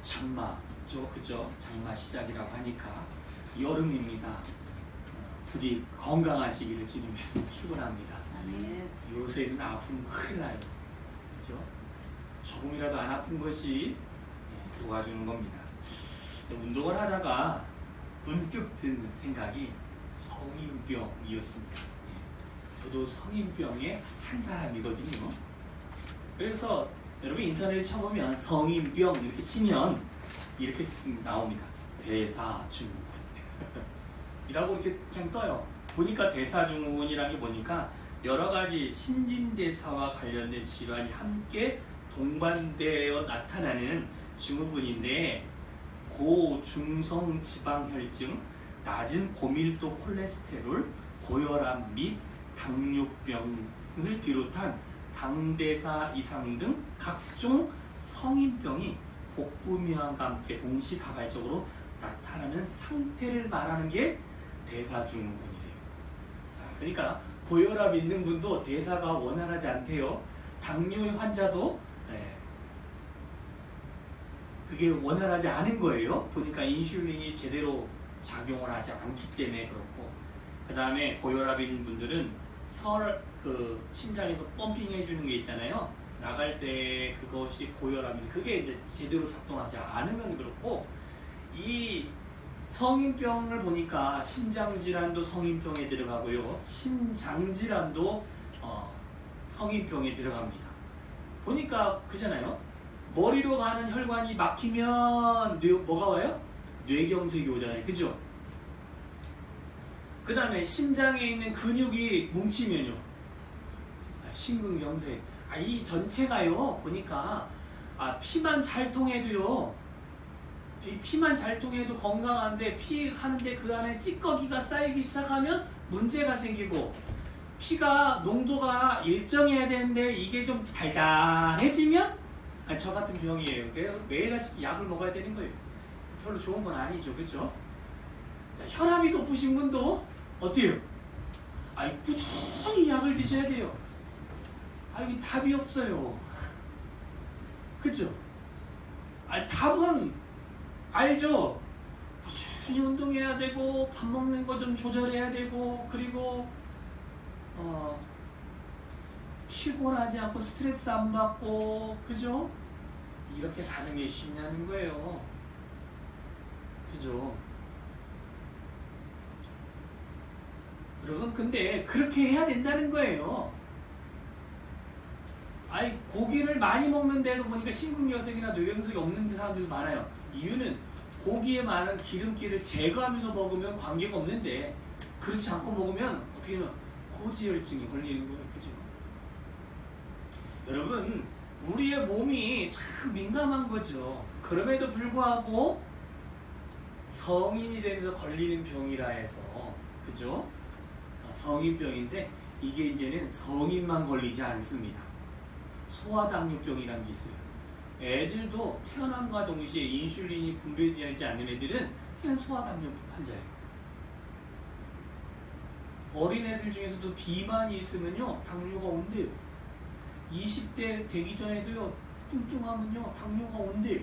장마죠, 그죠? 장마 시작이라고 하니까 여름입니다. 부디 건강하시기를 주님의 축원합니다. 요새는 아프면 큰일 나요, 그죠? 조금이라도 안 아픈 것이 도와주는 겁니다. 운동을 하다가 문득 든 생각이 성인병이었습니다. 저도 성인병의 한 사람이거든요. 그래서 여러분 인터넷에 쳐보면 성인병 이렇게 치면 이렇게 나옵니다. 대사증후군 이라고 이렇게 그냥 떠요. 보니까 대사증후군이라는 게 보니까 여러 가지 신진대사와 관련된 질환이 함께 동반되어 나타나는 증후군인데 고중성 지방혈증, 낮은 고밀도 콜레스테롤, 고혈압 및 당뇨병을 비롯한 당대사 이상 등 각종 성인병이 복부미환과 함께 동시다발적으로 나타나는 상태를 말하는 게 대사증후군이래요. 자, 그러니까 고혈압 있는 분도 대사가 원활하지 않대요. 당뇨의 환자도 그게 원활하지 않은 거예요. 보니까 인슐린이 제대로 작용을 하지 않기 때문에 그렇고, 그 다음에 고혈압인 분들은 심장에서 펌핑 해주는 게 있잖아요. 나갈 때 그것이 고혈압인데 그게 이제 제대로 작동하지 않으면 그렇고, 이 성인병을 보니까 심장질환도 성인병에 들어가고요, 심장질환도 성인병에 들어갑니다. 보니까 그잖아요. 머리로 가는 혈관이 막히면 뭐가 와요? 뇌경색이 오잖아요, 그죠? 그 다음에 심장에 있는 근육이 뭉치면요, 심근경색. 이 전체가요, 보니까 피만 잘 통해도요, 이 피만 잘 통해도 건강한데 피 하는데 그 안에 찌꺼기가 쌓이기 시작하면 문제가 생기고, 피가 농도가 일정해야 되는데 이게 좀 달달해지면 저 같은 병이에요. 그래서 매일 아침 약을 먹어야 되는 거예요. 별로 좋은 건 아니죠, 그렇죠? 자, 혈압이 높으신 분도 어때요? 꾸준히 약을 드셔야 돼요. 이게 답이 없어요. 그죠? 답은 알죠? 꾸준히 운동해야 되고, 밥 먹는 거 좀 조절해야 되고, 그리고 피곤하지 않고 스트레스 안 받고, 그죠? 이렇게 사는 게 쉽냐는 거예요. 그죠? 여러분, 근데 그렇게 해야 된다는 거예요. 고기를 많이 먹는데도 보니까 심근경색이나 뇌경색이 없는 사람들도 많아요. 이유는 고기에 많은 기름기를 제거하면서 먹으면 관계가 없는데, 그렇지 않고 먹으면 어떻게 하면 고지혈증이 걸리는 거예요. 그죠? 여러분, 우리의 몸이 참 민감한 거죠. 그럼에도 불구하고 성인이 되면서 걸리는 병이라 해서, 그죠? 성인병인데 이게 이제는 성인만 걸리지 않습니다. 소아당뇨병이라는 게 있어요. 애들도 태어남과 동시에 인슐린이 분비되지 않는 애들은 그냥 소아당뇨 환자예요. 어린애들 중에서도 비만이 있으면요, 당뇨가 온대요. 20대 되기 전에도요, 뚱뚱하면요, 당뇨가 온대요.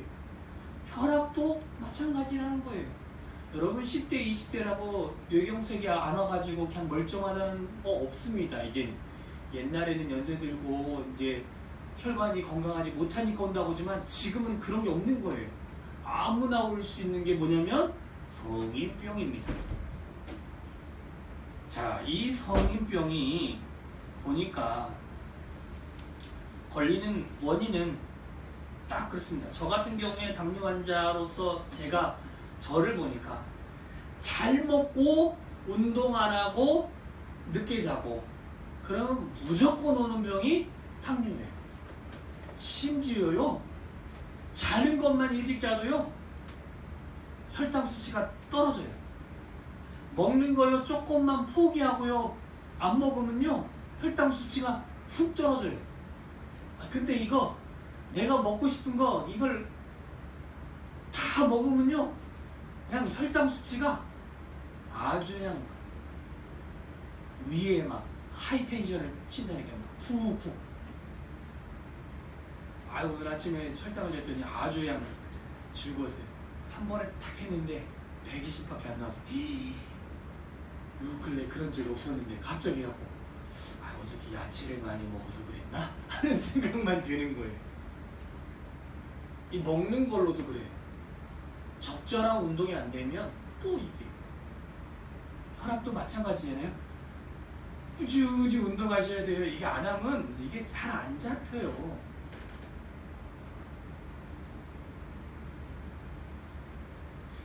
혈압도 마찬가지라는 거예요. 여러분 10대, 20대라고 뇌경색이 안 와가지고 그냥 멀쩡하다는 거 없습니다. 이제는. 옛날에는 연세 들고 이제 혈관이 건강하지 못하니까 온다고 하지만 지금은 그런 게 없는 거예요. 아무나 올 수 있는 게 뭐냐면 성인병입니다. 자, 이 성인병이 보니까 걸리는 원인은 딱 그렇습니다. 저 같은 경우에 당뇨 환자로서 제가 저를 보니까 잘 먹고 운동 안 하고 늦게 자고 그러면 무조건 오는 병이 당뇨예요. 심지어요, 자는 것만 일찍 자도요, 혈당 수치가 떨어져요. 먹는 거요 조금만 포기하고요, 안 먹으면요 혈당 수치가 훅 떨어져요. 근데 이거 내가 먹고 싶은 거 이걸 다 먹으면요 그냥 혈당 수치가 아주 그냥 위에 막 하이텐션을 친다는 게 훅훅. 오늘 아침에 혈당을 쟀더니 아주 그냥 즐거웠어요. 한 번에 탁 했는데 120밖에 안 나왔어. 요 근래 그런 적이 없었는데 갑자기 하고 어저께 야채를 많이 먹어서 그랬나? 하는 생각만 드는 거예요. 이 먹는 걸로도 그래요. 적절한 운동이 안 되면 또 이게 혈압도 마찬가지잖아요. 꾸준히 운동하셔야 돼요. 이게 안 하면 이게 잘 안 잡혀요.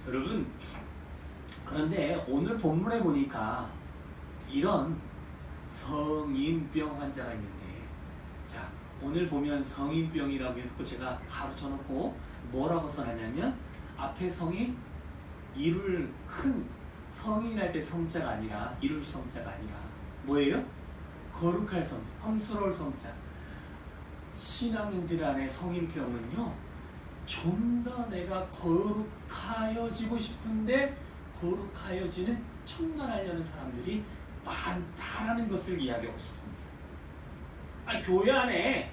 여러분, 그런데 오늘 본문에 보니까 이런 성인병 환자가 있는데, 자, 오늘 보면 성인병이라고 해서 제가 가로쳐 놓고 뭐라고 써놨냐면, 앞에 성이 이룰 큰 성인할 때 성자가 아니라, 이룰 성자가 아니라 뭐예요? 거룩할 성, 성스러울 성자. 신앙인들 안에 성인병은요, 좀 더 내가 거룩하여지고 싶은데 거룩하여지는 청년하려는 사람들이 많다라는 것을 이야기하고 싶습니다. 교회 안에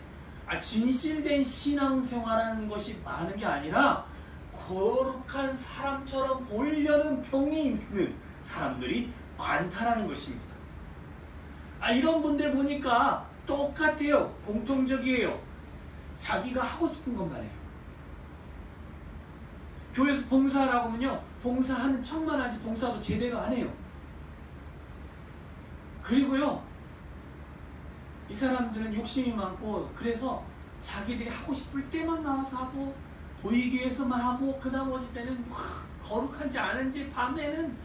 진실된 신앙생활하는 것이 많은 게 아니라 거룩한 사람처럼 보이려는 병이 있는 사람들이 많다라는 것입니다. 이런 분들 보니까 똑같아요. 공통적이에요. 자기가 하고 싶은 것만 해요. 교회에서 봉사하라고 하면요, 봉사하는 척만 하지 봉사도 제대로 안 해요. 그리고요, 이 사람들은 욕심이 많고, 그래서 자기들이 하고 싶을 때만 나와서 하고, 보이기 위해서만 하고, 그 나머지 때는 거룩한지 아는지, 밤에는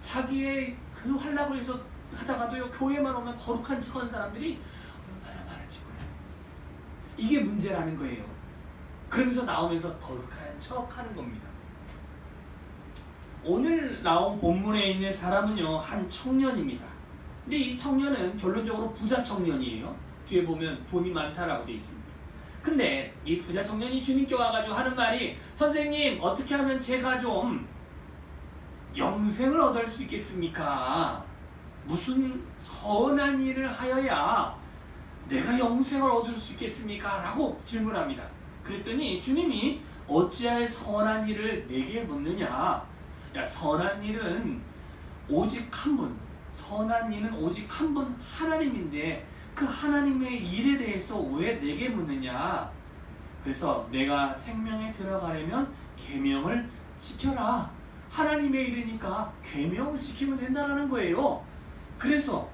자기의 그 활락을 위해서 하다가도요, 교회만 오면 거룩한 척하는 사람들이 얼마나 많은지 몰라요. 이게 문제라는 거예요. 그러면서 나오면서 거룩한 척하는 겁니다. 오늘 나온 본문에 있는 사람은요, 한 청년입니다. 근데 이 청년은 결론적으로 부자 청년이에요. 뒤에 보면 돈이 많다라고 되어 있습니다. 근데 이 부자 청년이 주님께 와가지고 하는 말이, 선생님, 어떻게 하면 제가 좀 영생을 얻을 수 있겠습니까? 무슨 선한 일을 하여야 내가 영생을 얻을 수 있겠습니까? 라고 질문합니다. 그랬더니 주님이 어찌할 선한 일을 내게 묻느냐? 야, 선한 일은 오직 한 분, 선한 일은 오직 한 분 하나님인데 그 하나님의 일에 대해서 왜 내게 묻느냐? 그래서 내가 생명에 들어가려면 계명을 지켜라. 하나님의 일이니까 계명을 지키면 된다는 거예요. 그래서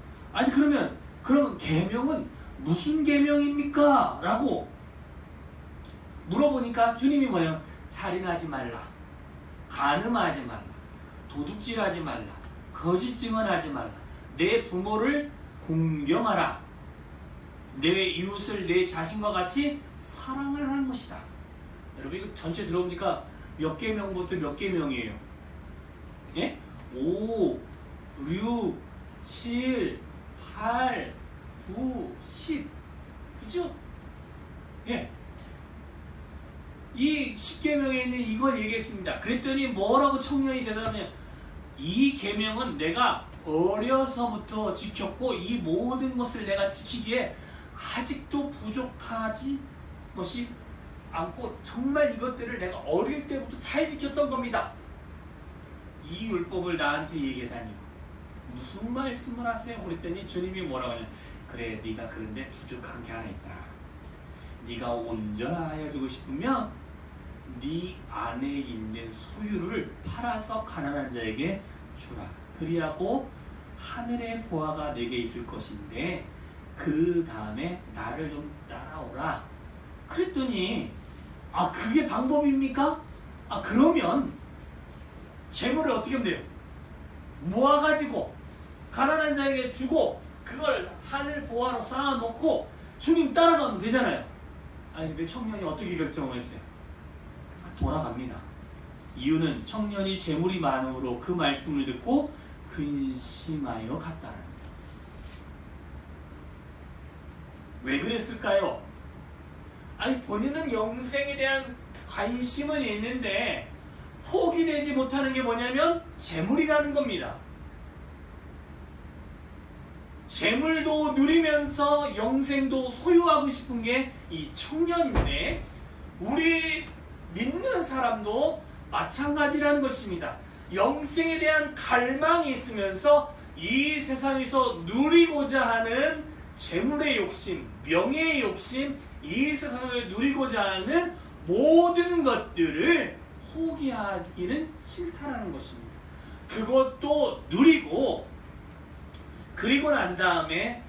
그러면 계명은 무슨 계명입니까? 라고 물어보니까 주님이 뭐예요? 살인하지 말라, 간음하지 말라, 도둑질하지 말라, 거짓 증언하지 말라, 내 부모를 공경하라, 내 이웃을 내 자신과 같이 사랑을 하는 것이다. 여러분, 이거 전체 들어보니까 몇 계명부터 몇 계명이에요? 예? 5, 6, 7, 8, 9, 10. 그죠? 예. 이 10계명에 있는 이걸 얘기했습니다. 그랬더니 뭐라고 청년이 대답하냐? 이 계명은 내가 어려서부터 지켰고 이 모든 것을 내가 지키기에 아직도 부족하지 것이 않고 정말 이것들을 내가 어릴 때부터 잘 지켰던 겁니다. 이 율법을 나한테 얘기하다니 무슨 말씀을 하세요? 그랬더니 주님이 뭐라고 하냐? 그래, 네가 그런데 부족한 게 하나 있다. 네가 온전하여지고 싶으면 네 안에 있는 소유를 팔아서 가난한 자에게 주라. 그리하고 하늘의 보화가 내게 있을 것인데 그 다음에 나를 좀 따라오라. 그랬더니 그게 방법입니까? 그러면 재물을 어떻게 하면 돼요? 모아가지고 가난한 자에게 주고 그걸 하늘 보화로 쌓아놓고 주님 따라가면 되잖아요. 근데 청년이 어떻게 결정을 했어요? 돌아갑니다. 이유는 청년이 재물이 많음으로 그 말씀을 듣고 근심하여 갔다는 거예요. 왜 그랬을까요? 본인은 영생에 대한 관심은 있는데 포기되지 못하는 게 뭐냐면 재물이라는 겁니다. 재물도 누리면서 영생도 소유하고 싶은 게 이 청년인데, 우리 믿는 사람도 마찬가지라는 것입니다. 영생에 대한 갈망이 있으면서 이 세상에서 누리고자 하는 재물의 욕심, 명예의 욕심, 이 세상을 누리고자 하는 모든 것들을 포기하기는 싫다라는 것입니다. 그것도 누리고 그리고 난 다음에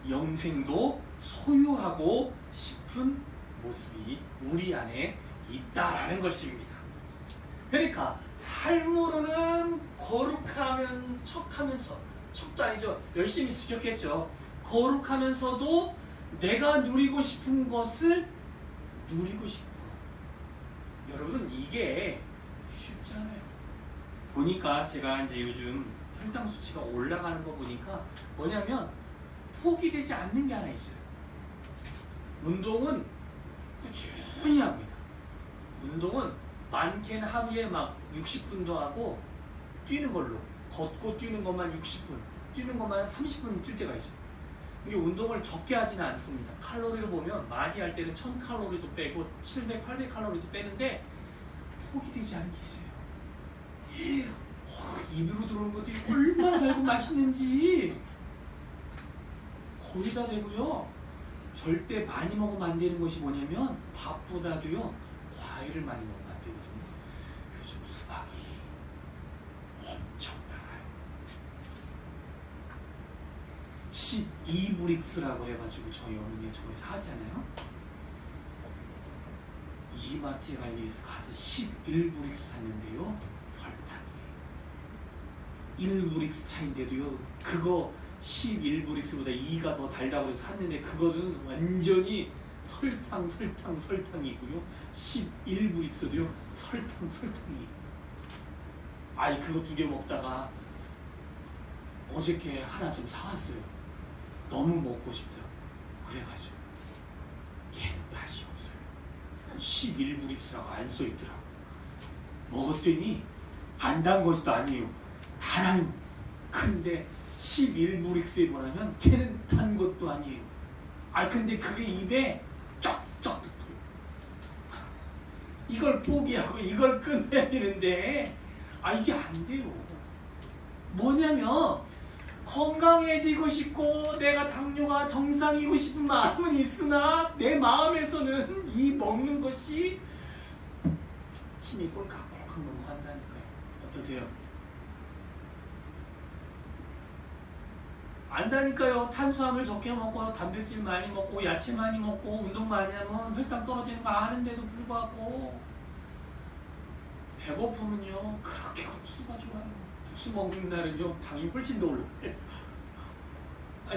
영생도 소유하고 싶은 모습이 우리 안에 있다라는 것입니다. 그러니까 삶으로는 거룩하면 척하면서, 척도 아니죠, 열심히 지켰겠죠. 거룩하면서도 내가 누리고 싶은 것을 누리고 싶어. 여러분, 이게 쉽지 않아요. 보니까 제가 이제 요즘 혈당 수치가 올라가는 거 보니까 뭐냐면 포기되지 않는 게 하나 있어요. 운동은 꾸준히 합니다. 운동은 많게는 하루에 막 60분도 하고, 뛰는 걸로, 걷고 뛰는 것만 60분, 뛰는 것만 30분 뛸 때가 있어요. 이게 운동을 적게 하지는 않습니다. 칼로리를 보면 많이 할 때는 1000칼로리도 빼고 700, 800칼로리도 빼는데 포기되지 않은 게 있어요. 입으로 들어오는 것들이 얼마나 달고 맛있는지. 거기다 대고요, 절대 많이 먹으면 안 되는 것이 뭐냐면 밥보다도요 과일을 많이 먹으면 안 되거든요. 요즘 수박이 엄청 달아요. 12브릭스라고 해가지고 저희 어머니가 저번에 사왔잖아요. 이마트에 가서 11브릭스 샀는데요, 설탕이 1브릭스 차인데도요, 그거 11브릭스보다 2가 더 달다고 해서 샀는데 그거는 완전히 설탕이고요. 11브릭스도요 설탕이. 아이, 그거 2개 먹다가 어저께 하나 좀 사왔어요. 너무 먹고 싶다 그래가지고. 걔는 맛이 없어요. 11브릭스라고 안 써있더라고. 먹었더니 안 단 것도 아니에요. 달아요. 근데 11브릭스에 뭐냐면 걔는 단 것도 아니에요. 근데 그게 입에 쩍쩍 붙어요. 이걸 포기하고 이걸 끝내야 되는데 이게 안 돼요. 뭐냐면 건강해지고 싶고 내가 당뇨가 정상이고 싶은 마음은 있으나 내 마음에서는 이 먹는 것이 침이 꼴깍꼴깍 넘어간다니까요. 어떠세요? 안다니까요. 탄수화물 적게 먹고 단백질 많이 먹고 야채 많이 먹고 운동 많이 하면 혈당 떨어지는 거 아는데도 불구하고 배고프면요 그렇게 국수가 좋아요. 국수 먹는 날은요 당이 훨씬 더 올라가요.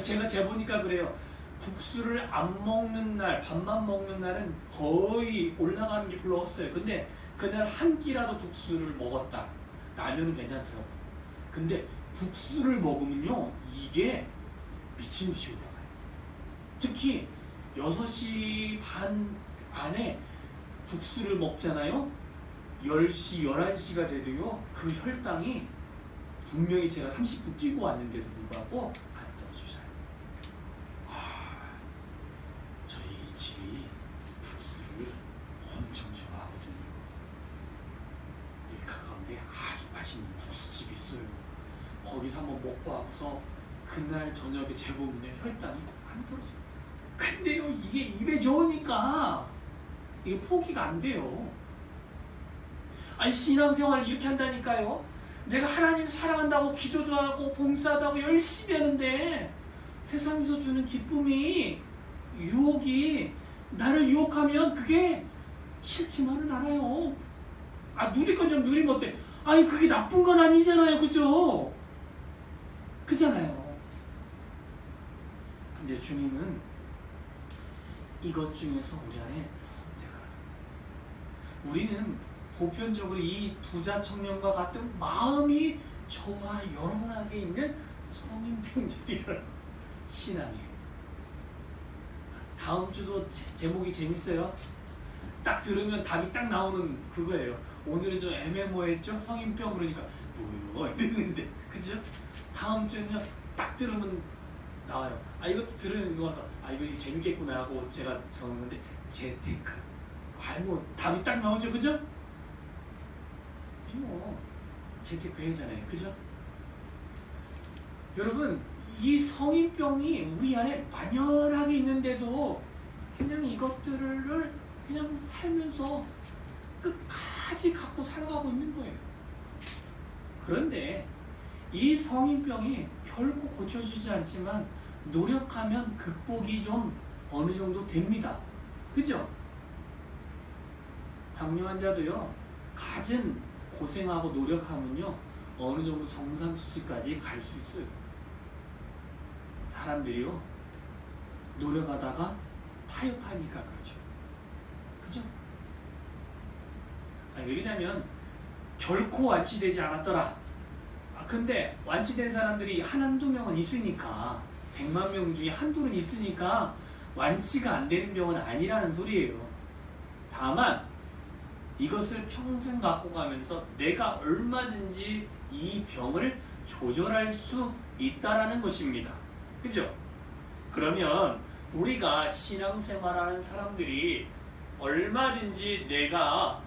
제가 재보니까 그래요. 국수를 안 먹는 날, 밥만 먹는 날은 거의 올라가는 게 별로 없어요. 근데 그날 한 끼라도 국수를 먹었다, 라면은 괜찮더라고요. 근데 국수를 먹으면요 이게 미친 듯이 올라가요. 특히 6시 반 안에 국수를 먹잖아요. 10시, 11시가 돼도요 그 혈당이 분명히 제가 30분 뛰고 왔는데도 불구하고 안 떨어져요. 저희 집이 국수를 엄청 좋아하거든요. 여기 가까운데 아주 맛있는 국수집이 있어요. 거기서 한번 먹고 와서 그날 저녁에 재보면 혈당이 안 떨어져요. 근데요 이게 입에 좋으니까 이게 포기가 안 돼요. 신앙생활을 이렇게 한다니까요. 내가 하나님 사랑한다고 기도도 하고 봉사도 하고 열심히 하는데 세상에서 주는 기쁨이, 유혹이 나를 유혹하면 그게 싫지만은 않아요. 누릴 건 좀 누리면 어때? 그게 나쁜 건 아니잖아요. 그죠? 그잖아요. 근데 주님은 이것 중에서 우리 안에 선택을 합니다. 우리는 보편적으로 이 부자 청년과 같은 마음이 저와 여러분에게 있는 성인 형제들이라는 신앙이에요. 다음 주도 제목이 재밌어요. 딱 들으면 답이 딱 나오는 그거예요. 오늘은 좀 애매모호했죠? 성인병 그러니까 뭐요? 이랬는데 그죠? 다음 주는요 딱 들으면 나와요. 이것도 들으면 와서 이거 재밌겠구나 하고 제가 적었는데 재테크. 답이 딱 나오죠, 그죠? 재테크회잖아요, 그죠? 여러분, 이 성인병이 우리 안에 만연하게 있는데도 그냥 이것들을 그냥 살면서 끝까지 갖고 살아가고 있는 거예요. 그런데 이 성인병이 결코 고쳐지지 않지만 노력하면 극복이 좀 어느 정도 됩니다. 그죠? 당뇨 환자도요, 갖은 고생하고 노력하면요, 어느 정도 정상 수치까지 갈 수 있어요. 사람들이요, 노력하다가 타협하니까 그렇죠. 그죠? 왜냐면 결코 완치되지 않았더라. 근데 완치된 사람들이 한두 명은 있으니까, 100만 명 중에 한둘은 있으니까 완치가 안 되는 병은 아니라는 소리예요. 다만 이것을 평생 갖고 가면서 내가 얼마든지 이 병을 조절할 수 있다라는 것입니다. 그죠? 그러면 우리가 신앙생활하는 사람들이 얼마든지 내가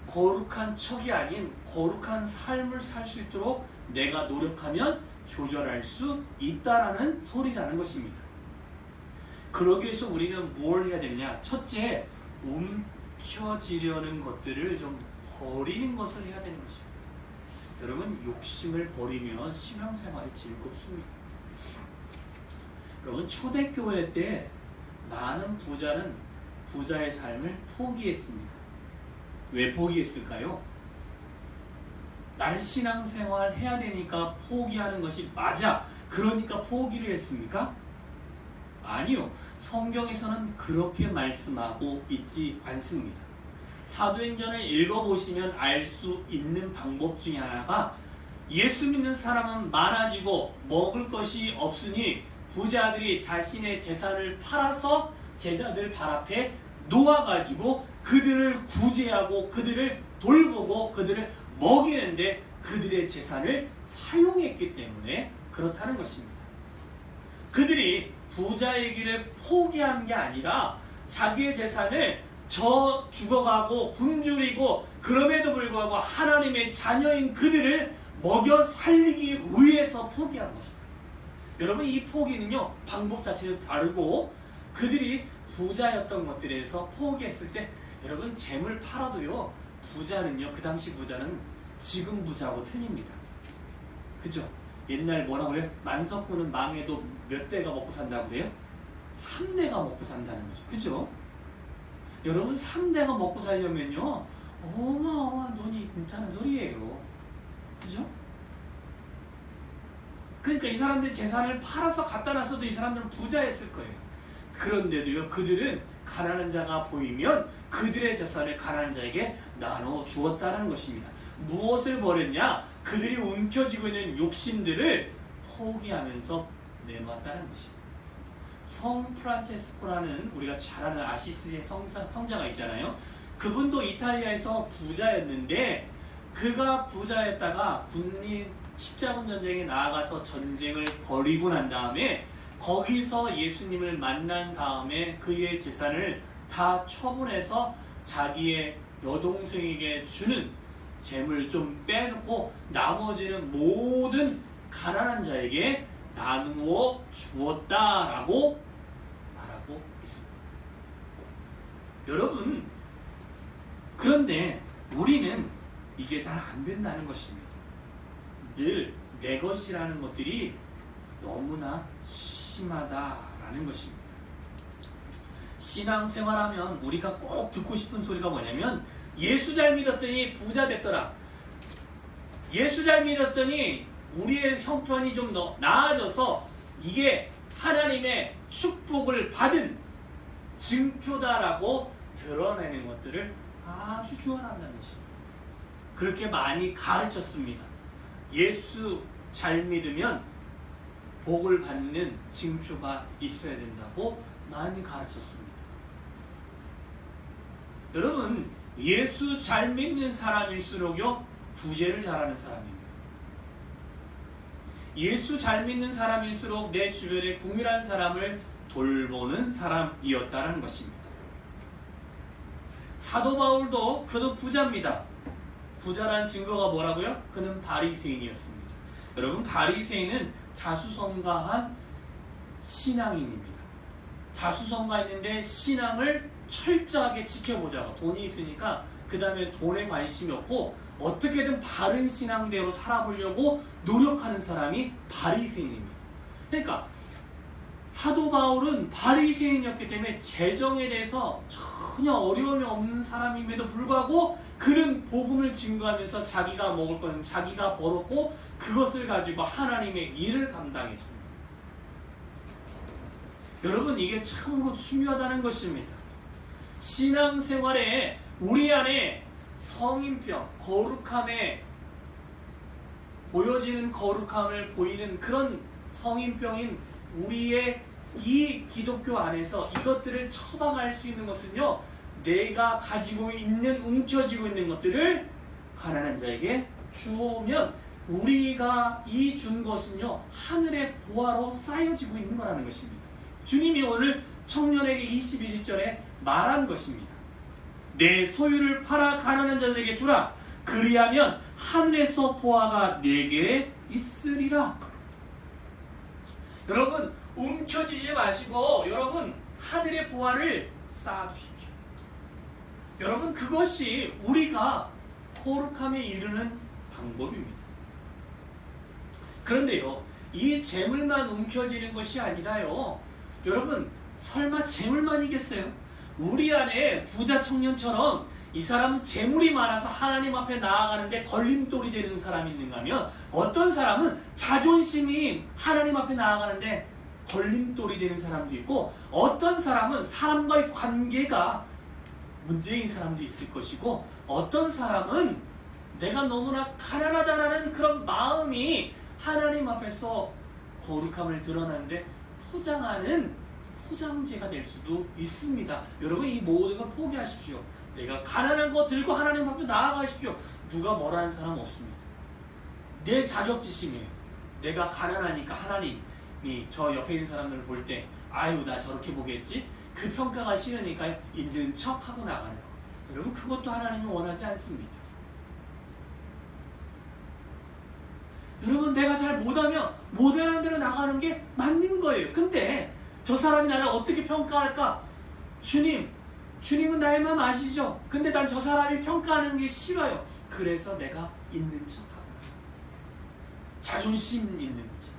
거룩한 척이 아닌 거룩한 삶을 살 수 있도록 내가 노력하면 조절할 수 있다라는 소리라는 것입니다. 그러기 위해서 우리는 뭘 해야 되느냐? 첫째, 움켜쥐려는 것들을 좀 버리는 것을 해야 되는 것입니다. 여러분, 욕심을 버리면 신앙생활이 즐겁습니다. 여러분, 초대교회 때 많은 부자는 부자의 삶을 포기했습니다. 왜 포기했을까요? 나는 신앙생활 해야 되니까 포기하는 것이 맞아. 그러니까 포기를 했습니까? 아니요. 성경에서는 그렇게 말씀하고 있지 않습니다. 사도행전을 읽어보시면 알 수 있는 방법 중에 하나가 예수 믿는 사람은 많아지고 먹을 것이 없으니 부자들이 자신의 재산을 팔아서 제자들 발 앞에 놓아가지고 그들을 구제하고 그들을 돌보고 그들을 먹이는데 그들의 재산을 사용했기 때문에 그렇다는 것입니다. 그들이 부자의 길을 포기한 게 아니라 자기의 재산을 죽어가고 굶주리고 그럼에도 불구하고 하나님의 자녀인 그들을 먹여 살리기 위해서 포기한 것입니다. 여러분, 이 포기는요, 방법 자체도 다르고 그들이 부자였던 것들에서 포기했을 때 여러분, 재물 팔아도요, 부자는요, 그 당시 부자는 지금 부자하고 틀립니다. 그죠? 옛날 뭐라고 그래요? 만석군은 망해도 몇 대가 먹고 산다고 그래요? 3대가 먹고 산다는 거죠. 그죠? 여러분, 3대가 먹고 살려면요, 어마어마한 돈이 든다는 소리예요. 그죠? 그러니까 이 사람들 재산을 팔아서 갖다 놨어도 이 사람들은 부자였을 거예요. 그런데도요, 그들은 가난한 자가 보이면 그들의 재산을 가난한 자에게 나눠 주었다는 것입니다. 무엇을 버렸냐? 그들이 움켜쥐고 있는 욕심들을 포기하면서 내놓았다는 것입니다. 성 프란체스코라는 우리가 잘 아는 아시스의 성자가 있잖아요. 그분도 이탈리아에서 부자였는데 그가 부자였다가 군인 십자군 전쟁에 나아가서 전쟁을 벌이고 난 다음에 거기서 예수님을 만난 다음에 그의 재산을 다 처분해서 자기의 여동생에게 주는 재물 좀 빼놓고 나머지는 모든 가난한 자에게 나누어 주었다라고 말하고 있습니다. 여러분, 그런데 우리는 이게 잘 안 된다는 것입니다. 늘 내 것이라는 것들이 너무나 심하다라는 것입니다. 신앙생활하면 우리가 꼭 듣고 싶은 소리가 뭐냐면 예수 잘 믿었더니 부자 됐더라. 예수 잘 믿었더니 우리의 형편이 좀 더 나아져서 이게 하나님의 축복을 받은 증표다라고 드러내는 것들을 아주 좋아한다는 것입니다. 그렇게 많이 가르쳤습니다. 예수 잘 믿으면 복을 받는 증표가 있어야 된다고 많이 가르쳤습니다. 여러분, 예수 잘 믿는 사람일수록요, 구제를 잘하는 사람입니다. 예수 잘 믿는 사람일수록 내 주변에 궁일한 사람을 돌보는 사람이었다는 것입니다. 사도 바울도 그는 부자입니다. 부자라는 증거가 뭐라고요? 그는 바리새인이었습니다. 여러분, 바리새인은 자수성가한 신앙인입니다. 자수성가했는데 신앙을 철저하게 지켜보자고, 돈이 있으니까 그 다음에 돈에 관심이 없고 어떻게든 바른 신앙대로 살아보려고 노력하는 사람이 바리새인입니다. 그러니까 사도 바울은 바리새인이었기 때문에 재정에 대해서 전혀 어려움이 없는 사람임에도 불구하고 그는 복음을 증거하면서 자기가 먹을 것은 자기가 벌었고 그것을 가지고 하나님의 일을 감당했습니다. 여러분, 이게 참으로 중요하다는 것입니다. 신앙생활에 우리 안에 성인병, 거룩함에 보여지는 거룩함을 보이는 그런 성인병인 우리의 이 기독교 안에서 이것들을 처방할 수 있는 것은요, 내가 가지고 있는, 움켜쥐고 있는 것들을 가난한 자에게 주오면 우리가 이 준 것은요, 하늘의 보화로 쌓여지고 있는 거라는 것입니다. 주님이 오늘 청년에게 21절에 말한 것입니다. 내 소유를 팔아 가난한 자들에게 주라. 그리하면 하늘에서 보화가 내게 있으리라. 여러분, 움켜쥐지 마시고 여러분 하늘의 보화를 쌓아두십시오. 여러분, 그것이 우리가 거룩함에 이르는 방법입니다. 그런데요, 이 재물만 움켜쥐는 것이 아니라요, 여러분, 설마 재물만이겠어요? 우리 안에 부자 청년처럼 이 사람은 재물이 많아서 하나님 앞에 나아가는데 걸림돌이 되는 사람이 있는가 하면, 어떤 사람은 자존심이 하나님 앞에 나아가는데 걸림돌이 되는 사람도 있고, 어떤 사람은 사람과의 관계가 문제인 사람도 있을 것이고, 어떤 사람은 내가 너무나 가난하다라는 그런 마음이 하나님 앞에서 거룩함을 드러나는데 포장하는 포장재가 될 수도 있습니다. 여러분, 이 모든 걸 포기하십시오. 내가 가난한 거 들고 하나님 앞에 나아가십시오. 누가 뭐라 하는 사람 없습니다. 내 자격지심이에요. 내가 가난하니까 하나님이 저 옆에 있는 사람들을 볼 때 아유, 나 저렇게 보겠지? 그 평가가 싫으니까 있는 척하고 나가는 거. 여러분, 그것도 하나님이 원하지 않습니다. 여러분, 내가 잘 못하면 못하는 대로 나가는 게 맞는 거예요. 근데 저 사람이 나를 어떻게 평가할까? 주님은 나의 마음 아시죠? 근데 난 저 사람이 평가하는 게 싫어요. 그래서 내가 있는 척하고 자존심 있는 거지.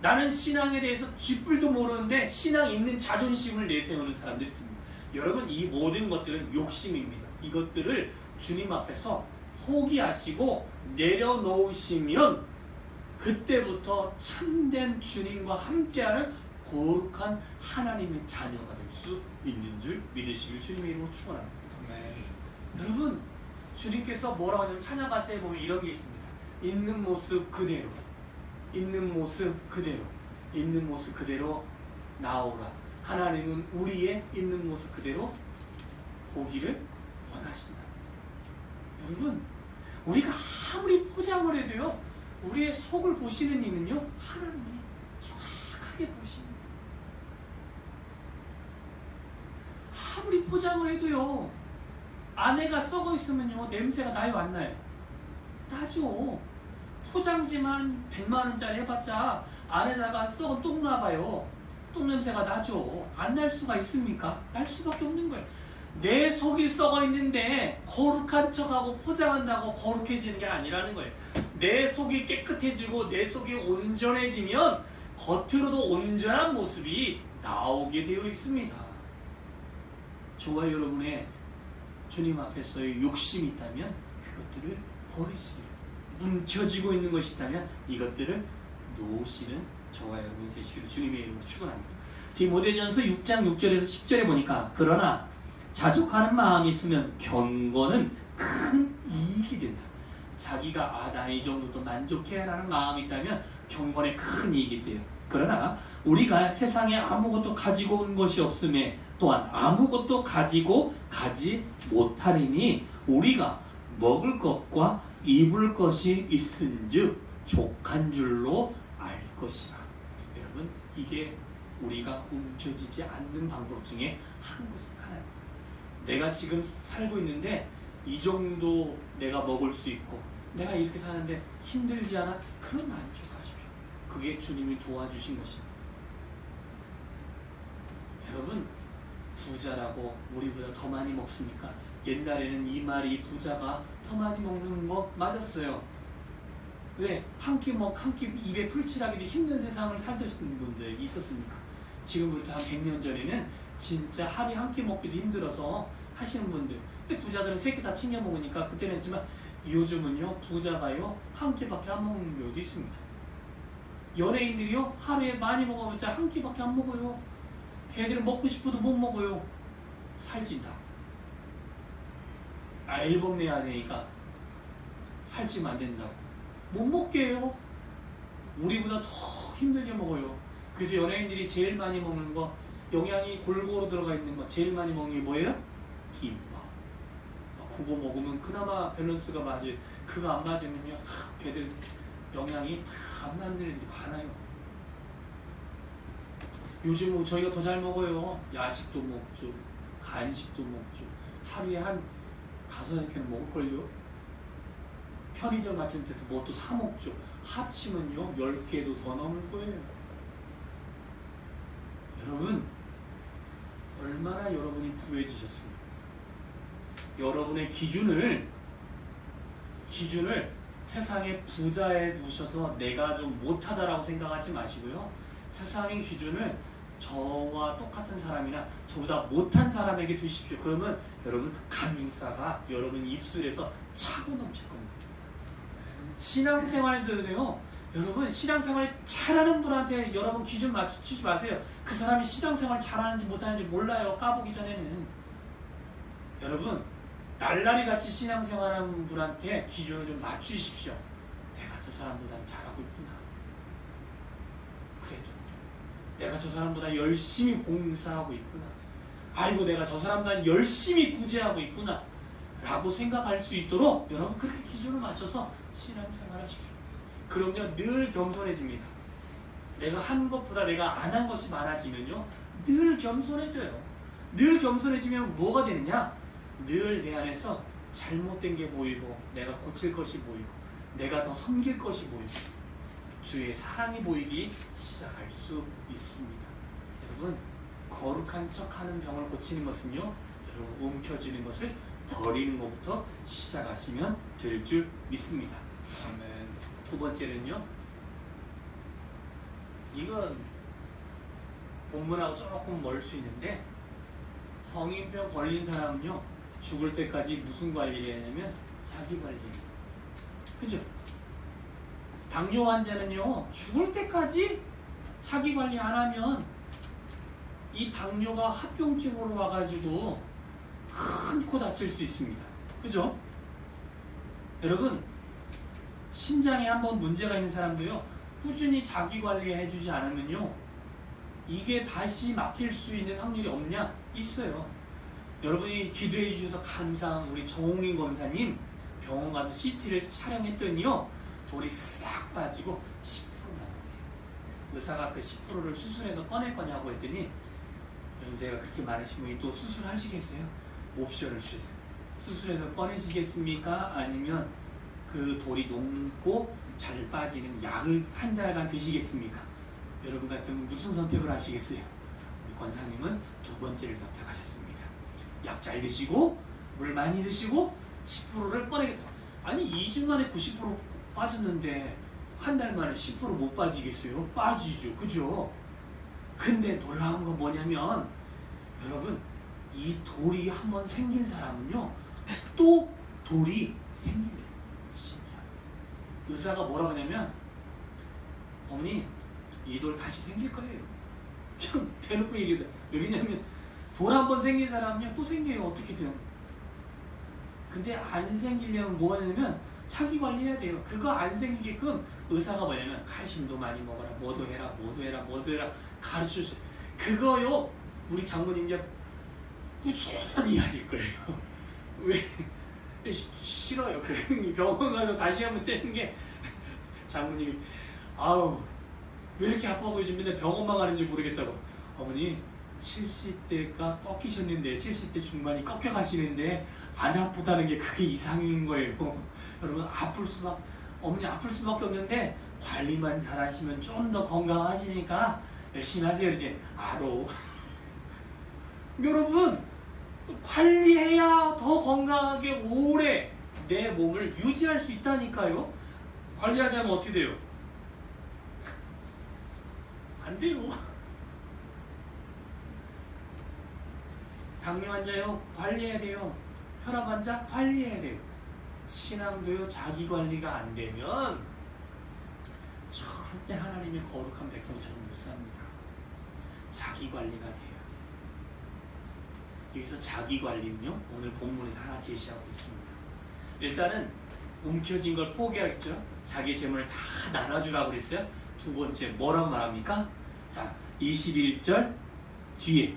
나는 신앙에 대해서 쥐뿔도 모르는데 신앙 있는 자존심을 내세우는 사람도 있습니다. 여러분, 이 모든 것들은 욕심입니다. 이것들을 주님 앞에서 포기하시고 내려놓으시면 그때부터 참된 주님과 함께하는 거룩한 하나님의 자녀가 될 수 있는 줄 믿으시길 주님의 이름으로 축원합니다. 여러분, 주님께서 뭐라고 하냐면 찬양가사에 보면 이런 게 있습니다. 있는 모습 그대로, 있는 모습 그대로, 있는 모습 그대로 나오라. 하나님은 우리의 있는 모습 그대로 보기를 원하신다. 여러분, 우리가 아무리 포장을 해도요, 우리의 속을 보시는 이는요, 하나님이 정확하게 보십니다. 아무리 포장을 해도요, 안에가 썩어 있으면요, 냄새가 나요, 안 나요? 나죠. 포장지만 100만원짜리 해봤자 안에다가 썩은 똥 나봐요. 똥 냄새가 나죠. 안 날 수가 있습니까? 날 수밖에 없는 거예요. 내 속이 썩어 있는데 거룩한 척하고 포장한다고 거룩해지는 게 아니라는 거예요. 내 속이 깨끗해지고 내 속이 온전해지면 겉으로도 온전한 모습이 나오게 되어 있습니다. 저와 여러분의 주님 앞에서의 욕심이 있다면 그것들을 버리시기를, 움켜쥐고 있는 것이 있다면 이것들을 놓으시는 저와 여러분이 되시기를 주님의 이름으로 축원합니다. 디모데전서 6장 6절에서 10절에 보니까, 그러나 자족하는 마음이 있으면 경건은 큰 이익이 된다. 자기가 나 이 정도도 만족해야라는 마음이 있다면 경건에 큰 이익이 돼요. 그러나 우리가 세상에 아무것도 가지고 온 것이 없음에 또한 아무것도 가지고 가지 못하리니 우리가 먹을 것과 입을 것이 있은즉 족한 줄로 알 것이라. 여러분, 이게 우리가 움켜쥐지 않는 방법 중에 한 것이 하나입니다. 내가 지금 살고 있는데 이 정도 내가 먹을 수 있고 내가 이렇게 사는데 힘들지 않아? 그럼 만족하십시오. 그게 주님이 도와주신 것입니다. 여러분, 부자라고 우리보다 더 많이 먹습니까? 옛날에는 이 말이 부자가 더 많이 먹는 거 맞았어요. 왜? 한 끼 입에 풀칠하기도 힘든 세상을 살던 분들이 있었습니까? 지금부터 한 100년 전에는 진짜 하루에 한 끼 먹기도 힘들어서 하시는 분들. 근데 부자들은 3끼 다 챙겨 먹으니까 그때는 했지만 요즘은요, 부자가요, 한 끼밖에 안 먹는 경우도 있습니다. 연예인들이요, 하루에 많이 먹어봤자 한 끼밖에 안 먹어요. 걔들은 먹고 싶어도 못 먹어요. 살찐다고. 앨범 내야 되니까 살찌면 안 된다고. 못 먹게 해요. 우리보다 더 힘들게 먹어요. 그래서 연예인들이 제일 많이 먹는 거, 영양이 골고루 들어가 있는 거 제일 많이 먹는 게 뭐예요? 김밥. 그거 먹으면 그나마 밸런스가 맞아요. 그거 안 맞으면요, 걔들 영양이 안 맞는 애들이 많아요. 요즘은 저희가 더 잘 먹어요. 야식도 먹죠, 간식도 먹죠. 하루에 한 5-6개는 먹을걸요. 편의점 같은 데서 뭐 또 사 먹죠. 합치면요 10개도 더 넘을 거예요. 여러분, 얼마나 여러분이 부유해지셨습니까? 여러분의 기준을 세상의 부자에 두셔서 내가 좀 못하다라고 생각하지 마시고요. 세상의 기준을 저와 똑같은 사람이나 저보다 못한 사람에게 두십시오. 그러면 여러분 그 감명사가 여러분 입술에서 차고 넘칠 겁니다. 신앙생활도요, 여러분 신앙생활 잘하는 분한테 여러분 기준 맞추지 마세요. 그 사람이 신앙생활 잘하는지 못하는지 몰라요. 까보기 전에는. 여러분 날라리 같이 신앙생활하는 분한테 기준을 좀 맞추십시오. 내가 저 사람보다 잘하고 있구나. 그래도 내가 저 사람보다 열심히 봉사하고 있구나. 아이고 내가 저 사람보다 열심히 구제하고 있구나 라고 생각할 수 있도록 여러분 그렇게 기준을 맞춰서 신앙생활하십시오. 그럼요 늘 겸손해집니다. 내가 한 것보다 내가 안 한 것이 많아지면요 늘 겸손해져요. 늘 겸손해지면 뭐가 되느냐? 늘 내 안에서 잘못된 게 보이고 내가 고칠 것이 보이고 내가 더 섬길 것이 보이고 주의 사랑이 보이기 시작할 수 있습니다. 여러분 거룩한 척하는 병을 고치는 것은요 여러분 움켜쥐는 것을 버리는 것부터 시작하시면 될 줄 믿습니다. 아멘. 두 번째는요, 이건 본문하고 조금 멀 수 있는데 성인병 걸린 사람은요 죽을 때까지 무슨 관리를 하냐면 자기 관리예요. 그죠? 당뇨 환자는요 죽을 때까지 자기 관리 안 하면 이 당뇨가 합병증으로 와가지고 큰 코 다칠 수 있습니다. 그죠? 여러분 신장에 한번 문제가 있는 사람도요 꾸준히 자기 관리해주지 않으면요 이게 다시 막힐 수 있는 확률이 없냐? 있어요. 여러분이 기도해 주셔서 감사한 우리 정홍인 검사님 병원 가서 CT를 촬영했더니요 돌이 싹 빠지고 10% 나왔대요. 의사가 그 10%를 수술해서 꺼낼 거냐고 했더니 연세가 그렇게 많으신 분이 또 수술하시겠어요? 옵션을 주세요. 수술해서 꺼내시겠습니까? 아니면 그 돌이 녹고 잘 빠지는 약을 한 달간 드시겠습니까? 여러분 같으면 무슨 선택을 하시겠어요? 우리 권사님은 두 번째를 선택하셨습니다. 약 잘 드시고 물 많이 드시고 10%를 꺼내겠다. 아니 2주 만에 90% 빠졌는데 한 달 만에 10% 못 빠지겠어요? 빠지죠. 그죠? 근데 놀라운 건 뭐냐면 여러분 이 돌이 한번 생긴 사람은요 또 돌이 생긴대요. 의사가 뭐라고 하냐면 어머니 이 돌 다시 생길 거예요. 그냥 대놓고 얘기해요. 왜냐면 돌 한번 생긴 사람은요 또 생겨요. 어떻게든. 근데 안 생기려면 뭐 하냐면 자기 관리해야 돼요. 그거 안 생기게끔 의사가 뭐냐면 칼슘도 많이 먹어라, 뭐도 해라 가르쳐주세요. 그거요 우리 장모님 이제 꾸준히 하실 거예요. 왜? 싫어요. 병원 가서 다시 한번 째는 게 장모님이 아우 왜 이렇게 아파하고 요즘 맨날 병원만 가는지 모르겠다고. 어머니 70대가 꺾이셨는데 70대 중반이 꺾여 가시는데 안 아프다는 게 그게 이상인 거예요. 여러분 어머니 아플 수밖에 없는데 관리만 잘하시면 좀 더 건강하시니까 열심히 하세요. 이제 알아. 여러분 관리해야 더 건강하게 오래 내 몸을 유지할 수 있다니까요. 관리하지 않으면 어떻게 돼요? 안 돼요. 당뇨 환자요, 관리해야 돼요. 혈압 환자 관리해야 돼요. 신앙도요, 자기 관리가 안 되면 절대 하나님의 거룩한 백성처럼 못 삽니다. 자기 관리가 돼요. 여기서 자기 관리는요, 오늘 본문에 하나 제시하고 있습니다. 일단은 움켜쥔 걸 포기하겠죠. 자기 재물을 다 나눠주라고 그랬어요. 두 번째 뭐라고 말합니까? 자, 21절 뒤에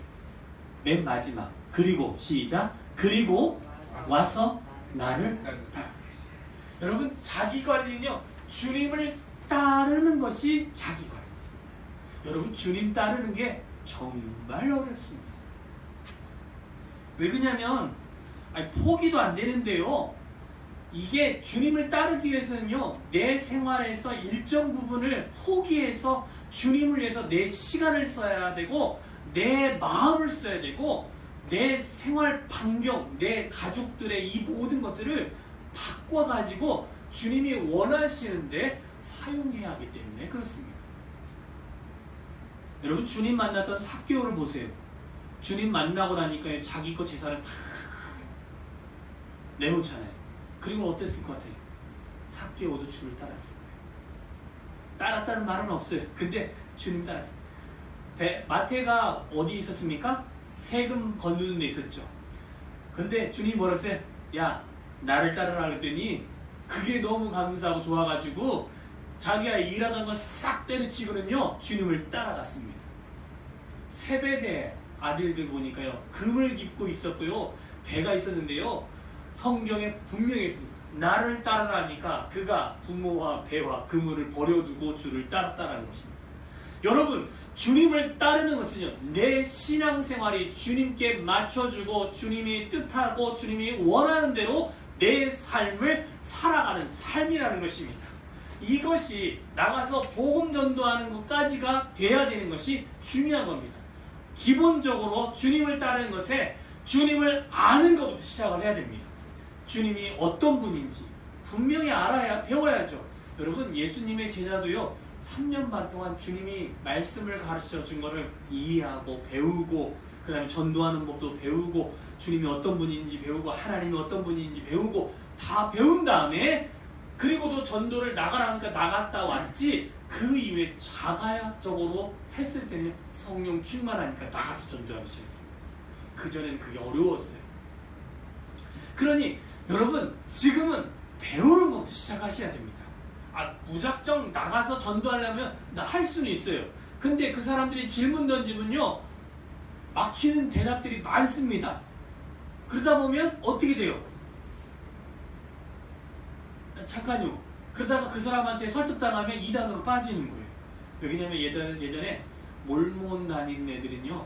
맨 마지막 그리고 시작 그리고 와서 나를 따르라. 여러분 자기 관리는요 주님을 따르는 것이 자기 관리입니다. 여러분 주님 따르는 게 정말 어렵습니다. 왜 그러냐면 포기도 안 되는데요. 이게 주님을 따르기 위해서는요 내 생활에서 일정 부분을 포기해서 주님을 위해서 내 시간을 써야 되고 내 마음을 써야 되고 내 생활 반경, 내 가족들의 이 모든 것들을 바꿔가지고 주님이 원하시는데 사용해야 하기 때문에 그렇습니다. 여러분 주님 만났던 삭개오를 보세요. 주님 만나고 나니까 자기 거 재산을 다 내놓잖아요. 그리고 어땠을 것 같아요? 삭개오도 주를 따랐어요. 따랐다는 말은 없어요. 근데 주님 따랐어요. 마태가 어디 있었습니까? 세금 거두는 데 있었죠. 근데 주님이 뭐라 했어요? 야 나를 따르라 그랬더니 그게 너무 감사하고 좋아가지고 자기가 일하던 거 싹 때려치고는요 주님을 따라갔습니다. 세베대 아들들 보니까요 금을 깃고 있었고요 배가 있었는데요 성경에 분명히 있습니다. 나를 따르라니까 그가 부모와 배와 그물을 버려두고 주를 따랐다는 것입니다. 여러분 주님을 따르는 것은요 내 신앙생활이 주님께 맞춰주고 주님이 뜻하고 주님이 원하는 대로 내 삶을 살아가는 삶이라는 것입니다. 이것이 나가서 복음 전도하는 것까지가 돼야 되는 것이 중요한 겁니다. 기본적으로 주님을 따르는 것에 주님을 아는 것부터 시작을 해야 됩니다. 주님이 어떤 분인지 분명히 알아야 배워야죠. 여러분 예수님의 제자도요 3년 반 동안 주님이 말씀을 가르쳐 준 것을 이해하고 배우고 그 다음에 전도하는 법도 배우고 주님이 어떤 분인지 배우고 하나님이 어떤 분인지 배우고 다 배운 다음에 그리고도 전도를 나가라니까 나갔다 왔지 그 이후에 자가적으로 했을 때는 성령 충만하니까 나가서 전도하기 시작했습니다. 그전에는 그게 어려웠어요. 그러니 여러분 지금은 배우는 것부터 시작하셔야 됩니다. 무작정 나가서 전도하려면 나 할 수는 있어요. 근데 그 사람들이 질문 던지면요 막히는 대답들이 많습니다. 그러다 보면 어떻게 돼요? 잠깐요. 그러다가 그 사람한테 설득당하면 이단으로 빠지는 거예요. 왜냐면 예전에 몰몬 다니는 애들은요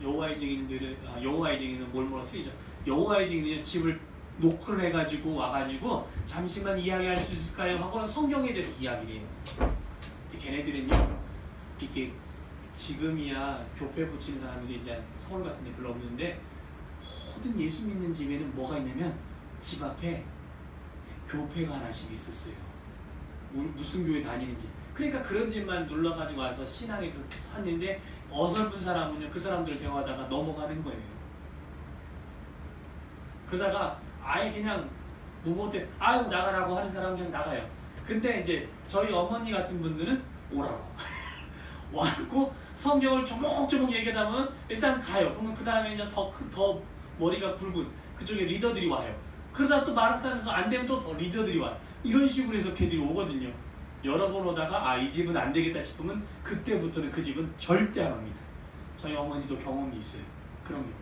여호와의 증인은 몰몬으로 쓰이죠. 여호와의 증인은 집을 노크를 해가지고 와가지고 잠시만 이야기할 수 있을까요? 하고는 성경에 대해서 이야기해요. 걔네들은요 이렇게 지금이야 교회 붙이는 사람들이 이제 서울 같은 데 별로 없는데 모든 예수 믿는 집에는 뭐가 있냐면 집 앞에 교회가 하나씩 있었어요. 무슨 교회 다니는지. 그러니까 그런 집만 눌러가지고 와서 신앙에 그렇게 샀는데 어설픈 사람은요 그 사람들 대화하다가 넘어가는 거예요. 그러다가 아예 그냥 부모한테 아유 나가라고 하는 사람은 그냥 나가요. 근데 이제 저희 어머니 같은 분들은 오라고 와고 성경을 조목조목 얘기하다 보면 일단 가요. 그러면 그 다음에 이제 더 머리가 굵은 그쪽에 리더들이 와요. 그러다 또 말하면서 안 되면 또 더 리더들이 와요. 이런 식으로 해서 걔들이 오거든요. 여러 번 오다가 이 집은 안 되겠다 싶으면 그때부터는 그 집은 절대 안 옵니다. 저희 어머니도 경험이 있어요. 그런 게.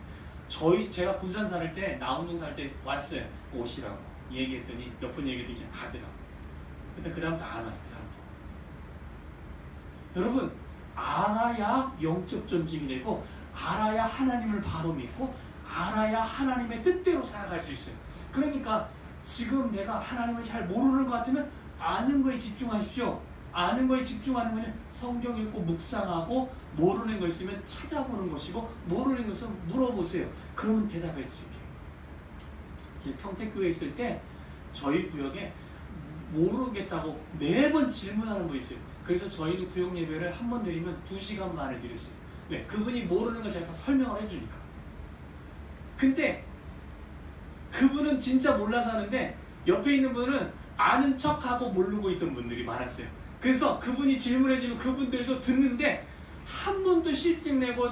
제가 군산 살 때, 나운동 살 때 왔어요. 오시라고 얘기했더니 몇 번 얘기했더니 그냥 가더라고. 근데 그 다음부터 안 와요. 그 사람도. 여러분 알아야 영적 전쟁이 되고, 알아야 하나님을 바로 믿고, 알아야 하나님의 뜻대로 살아갈 수 있어요. 그러니까 지금 내가 하나님을 잘 모르는 것 같으면 아는 거에 집중하십시오. 아는 거에 집중하는 것은 성경 읽고 묵상하고, 모르는 거 있으면 찾아보는 것이고, 모르는 것은 물어보세요. 그러면 대답해 드릴게요. 제가 평택교회에 있을 때 저희 구역에 모르겠다고 매번 질문하는 분 있어요. 그래서 저희는 구역 예배를 한 번 드리면 2시간 반을 드렸어요. 왜? 그분이 모르는 걸 제가 다 설명을 해주니까. 근데 그분은 진짜 몰라서 하는데, 옆에 있는 분은 아는 척하고 모르고 있던 분들이 많았어요. 그래서 그분이 질문해주면 그분들도 듣는데 한 번도 실증내고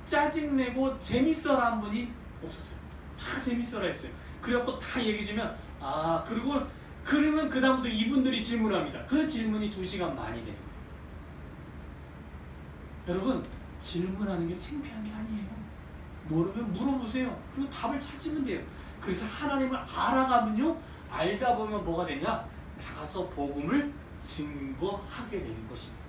짜증내고 재밌어라 한 분이 없었어요. 다 재밌어라 했어요. 그래갖고 다 얘기해주면, 그러면 그 다음부터 이분들이 질문합니다. 그 질문이 2시간 많이 되는 거예요. 여러분, 질문하는 게 창피한 게 아니에요. 모르면 물어보세요. 그리고 답을 찾으면 돼요. 그래서 하나님을 알아가면요, 알다 보면 뭐가 되냐? 나가서 복음을 증거하게 되는 것입니다.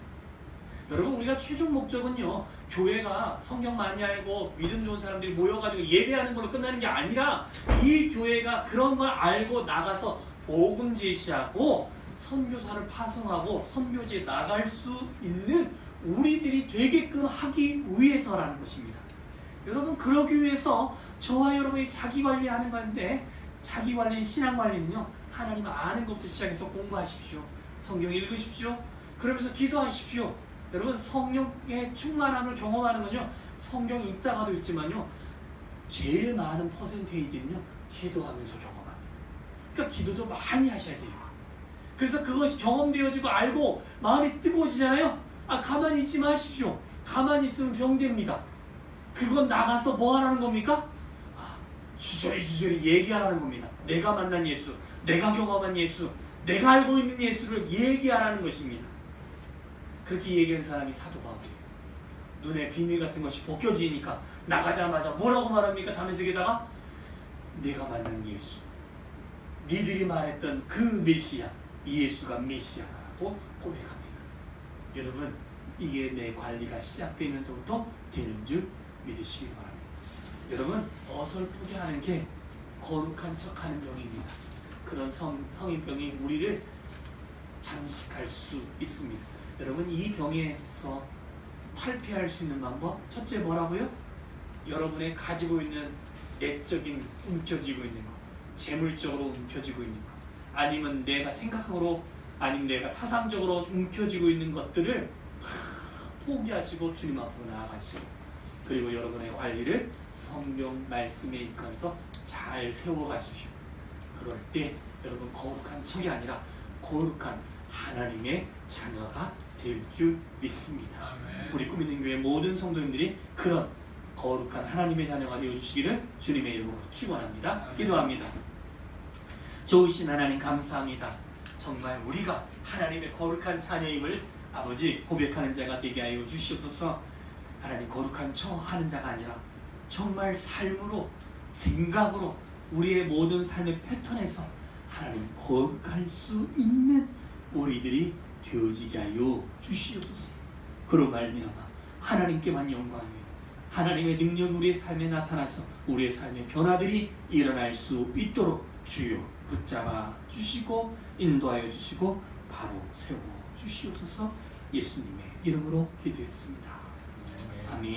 여러분, 우리가 최종 목적은요, 교회가 성경 많이 알고 믿음 좋은 사람들이 모여가지고 예배하는 걸로 끝나는 게 아니라, 이 교회가 그런 걸 알고 나가서 복음 제시하고 선교사를 파송하고 선교지에 나갈 수 있는 우리들이 되게끔 하기 위해서라는 것입니다. 여러분, 그러기 위해서 저와 여러분이 자기 관리하는 건데, 자기 관리, 신앙 관리는요, 하나님을 아는 것부터 시작해서 공부하십시오. 성경 읽으십시오. 그러면서 기도하십시오. 여러분, 성령의 충만함을 경험하는 건요, 성경 읽다가도 있지만요, 제일 많은 퍼센테이지는요, 기도하면서 경험합니다. 그러니까 기도도 많이 하셔야 돼요. 그래서 그것이 경험되어지고 알고 마음이 뜨거워지잖아요. 가만히 있지 마십시오. 가만히 있으면 병됩니다. 그건 나가서 뭐 하라는 겁니까? 주저리 얘기하라는 겁니다. 내가 만난 예수, 내가 경험한 예수, 내가 알고 있는 예수를 얘기하라는 것입니다. 그렇게 얘기한 사람이 사도 바울이에요. 눈에 비늘 같은 것이 벗겨지니까 나가자마자 뭐라고 말합니까? 담에색에다가 내가 만난 예수, 니들이 말했던 그 메시아, 예수가 메시아라고 고백합니다. 여러분, 이게 내 관리가 시작되면서부터 되는 줄 믿으시기 바랍니다. 여러분, 어설프게 하는 게 거룩한 척하는 병입니다. 그런 성인병이 우리를 잠식할 수 있습니다. 여러분, 이 병에서 탈피할 수 있는 방법, 첫째 뭐라고요? 여러분의 가지고 있는 내적인 움켜쥐고 있는 것, 재물적으로 움켜쥐고 있는 것, 아니면 내가 생각으로, 아니면 내가 사상적으로 움켜쥐고 있는 것들을 다 포기하시고 주님 앞으로 나아가시고, 그리고 여러분의 관리를 성경 말씀에 입각해서 잘 세워가십시오. 그럴 때 여러분, 거룩한 척이 아니라 거룩한 하나님의 자녀가 될 줄 믿습니다. 아멘. 우리 꿈 있는 교회 모든 성도님들이 그런 거룩한 하나님의 자녀가 되어주시기를 주님의 이름으로 축원합니다. 아멘. 기도합니다. 좋으신 하나님, 감사합니다. 정말 우리가 하나님의 거룩한 자녀임을 아버지 고백하는 자가 되게 하여 주시옵소서. 하나님, 거룩한 척하는 자가 아니라 정말 삶으로, 생각으로, 우리의 모든 삶의 패턴에서 하나님 거룩할 수 있는 우리들이 되어지게 하여 주시옵소서. 그로 말미암아 하나님께만 영광이요, 하나님의 능력이 우리의 삶에 나타나서 우리의 삶의 변화들이 일어날 수 있도록 주여 붙잡아 주시고 인도하여 주시고 바로 세워 주시옵소서. 예수님의 이름으로 기도했습니다. 아멘.